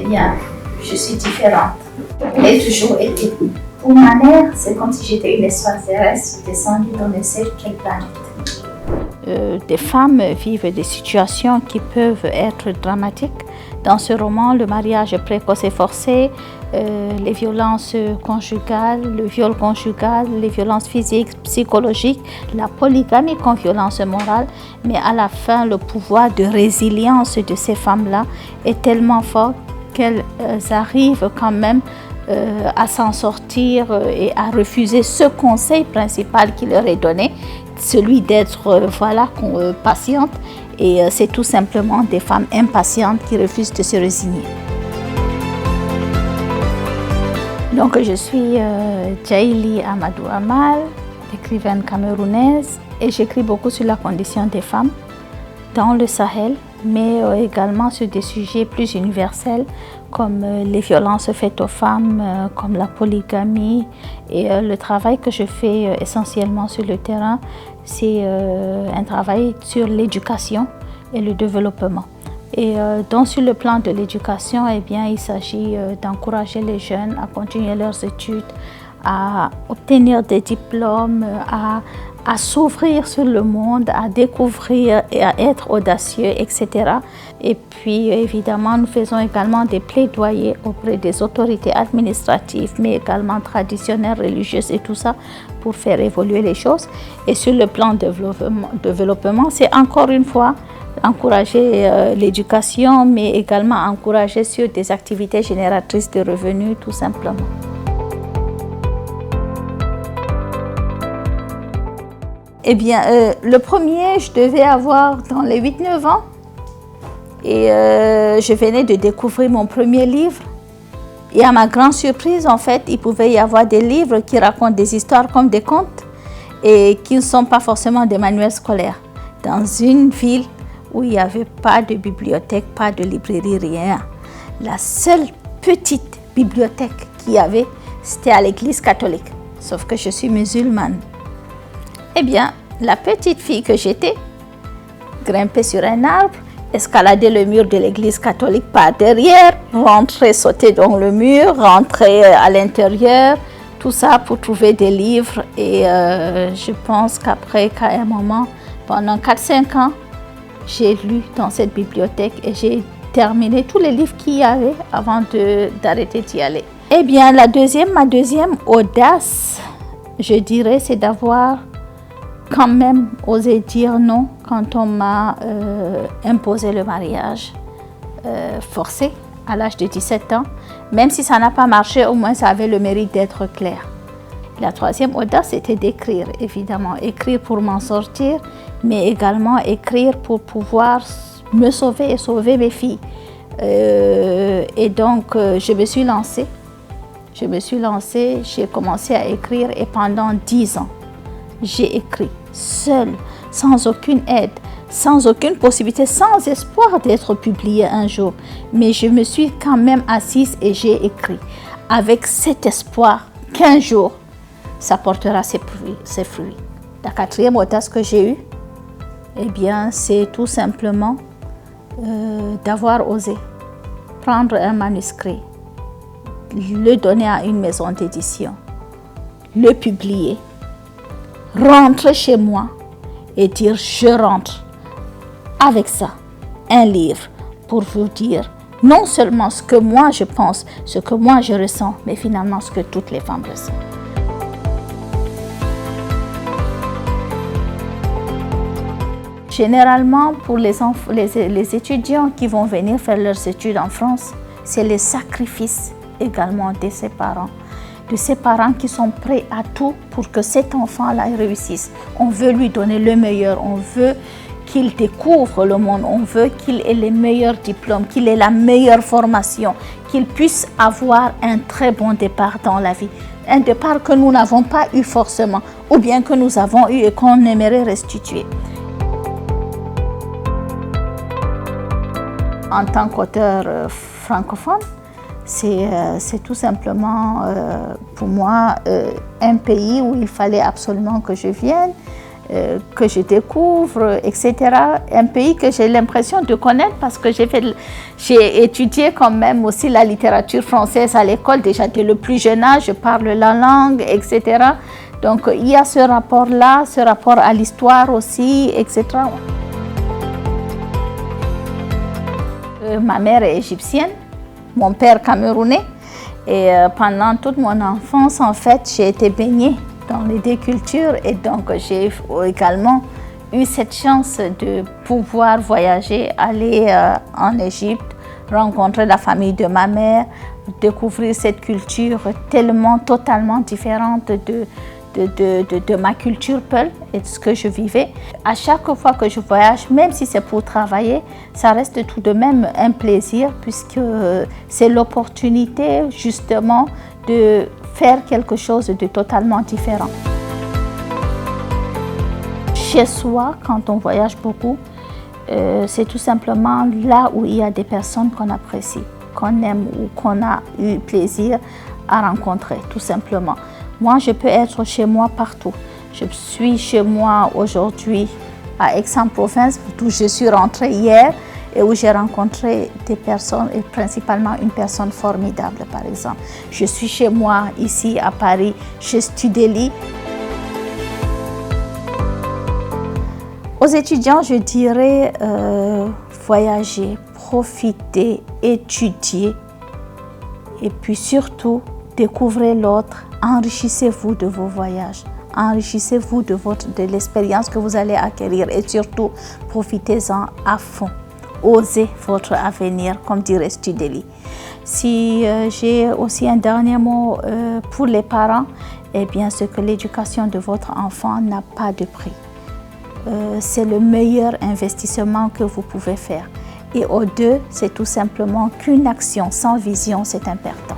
bien, je suis différente. J'ai toujours été. Pour ma mère, c'est comme si j'étais une extraterrestre descendue dans ne sais quelle planète. Des femmes vivent des situations qui peuvent être dramatiques. Dans ce roman, le mariage précoce et forcé, les violences conjugales, le viol conjugal, les violences physiques, psychologiques, la polygamie comme violence morale. Mais à la fin, le pouvoir de résilience de ces femmes-là est tellement fort qu'elles arrivent quand même à s'en sortir et à refuser ce conseil principal qui leur est donné, celui d'être patiente. Et c'est tout simplement des femmes impatientes qui refusent de se résigner. Donc je suis Djaïli Amadou Amal, écrivaine camerounaise, et j'écris beaucoup sur la condition des femmes dans le Sahel, mais également sur des sujets plus universels comme les violences faites aux femmes, comme la polygamie. Et le travail que je fais essentiellement sur le terrain, c'est un travail sur l'éducation et le développement. Et donc sur le plan de l'éducation, eh bien, il s'agit d'encourager les jeunes à continuer leurs études, à obtenir des diplômes, à s'ouvrir sur le monde, à découvrir et à être audacieux, etc. Et puis, évidemment, nous faisons également des plaidoyers auprès des autorités administratives, mais également traditionnelles, religieuses et tout ça, pour faire évoluer les choses. Et sur le plan développement, c'est encore une fois encourager l'éducation, mais également encourager sur des activités génératrices de revenus, tout simplement. Eh bien, le premier, je devais avoir dans les 8-9 ans. Et je venais de découvrir mon premier livre. Et à ma grande surprise, en fait, il pouvait y avoir des livres qui racontent des histoires comme des contes et qui ne sont pas forcément des manuels scolaires. Dans une ville où il n'y avait pas de bibliothèque, pas de librairie, rien. La seule petite bibliothèque qu'il y avait, c'était à l'église catholique. Sauf que je suis musulmane. Eh bien, la petite fille que j'étais grimpait sur un arbre, escaladait le mur de l'église catholique par derrière, rentrait, sautait dans le mur, rentrait à l'intérieur, tout ça pour trouver des livres. Et je pense qu'à un moment, pendant 4-5 ans, j'ai lu dans cette bibliothèque et j'ai terminé tous les livres qu'il y avait avant d'arrêter d'y aller. Eh bien, ma deuxième audace, je dirais, c'est d'avoir quand même osé dire non quand on m'a imposé le mariage forcé à l'âge de 17 ans. Même si ça n'a pas marché, au moins ça avait le mérite d'être clair. La troisième audace, c'était d'écrire, évidemment. Écrire pour m'en sortir, mais également écrire pour pouvoir me sauver et sauver mes filles. Et donc, je me suis lancée, j'ai commencé à écrire et pendant 10 ans, j'ai écrit seule, sans aucune aide, sans aucune possibilité, sans espoir d'être publiée un jour. Mais je me suis quand même assise et j'ai écrit avec cet espoir qu'un jour, ça portera ses fruits. La quatrième audace que j'ai eue, eh bien, c'est tout simplement d'avoir osé prendre un manuscrit, le donner à une maison d'édition, le publier, rentrer chez moi et dire je rentre avec ça, un livre pour vous dire non seulement ce que moi je pense, ce que moi je ressens, mais finalement ce que toutes les femmes ressentent. Généralement, pour les étudiants qui vont venir faire leurs études en France, c'est le sacrifice également de ses parents qui sont prêts à tout pour que cet enfant-là réussisse. On veut lui donner le meilleur, on veut qu'il découvre le monde, on veut qu'il ait les meilleurs diplômes, qu'il ait la meilleure formation, qu'il puisse avoir un très bon départ dans la vie. Un départ que nous n'avons pas eu forcément, ou bien que nous avons eu et qu'on aimerait restituer. En tant qu'auteur francophone, c'est tout simplement pour moi un pays où il fallait absolument que je vienne, que je découvre, etc. Un pays que j'ai l'impression de connaître parce que j'ai étudié quand même aussi la littérature française à l'école, déjà dès le plus jeune âge, je parle la langue, etc. Donc il y a ce rapport-là, ce rapport à l'histoire aussi, etc. Ma mère est égyptienne, mon père camerounais, et pendant toute mon enfance, en fait, j'ai été baignée dans les deux cultures et donc j'ai également eu cette chance de pouvoir voyager, aller en Égypte, rencontrer la famille de ma mère, découvrir cette culture tellement, totalement différente de ma culture Peul et de ce que je vivais. À chaque fois que je voyage, même si c'est pour travailler, ça reste tout de même un plaisir puisque c'est l'opportunité justement de faire quelque chose de totalement différent. Chez soi, quand on voyage beaucoup, c'est tout simplement là où il y a des personnes qu'on apprécie, qu'on aime ou qu'on a eu plaisir à rencontrer, tout simplement. Moi, je peux être chez moi partout. Je suis chez moi aujourd'hui à Aix-en-Provence, d'où je suis rentrée hier et où j'ai rencontré des personnes, et principalement une personne formidable, par exemple. Je suis chez moi ici à Paris, chez Studeli. Aux étudiants, je dirais voyager, profiter, étudier et puis surtout découvrez l'autre, enrichissez-vous de vos voyages, enrichissez-vous de l'expérience que vous allez acquérir et surtout profitez-en à fond. Osez votre avenir, comme dirait Studeli. Si j'ai aussi un dernier mot pour les parents, eh bien c'est que l'éducation de votre enfant n'a pas de prix. C'est le meilleur investissement que vous pouvez faire. Et aux deux, c'est tout simplement qu'une action sans vision, c'est important.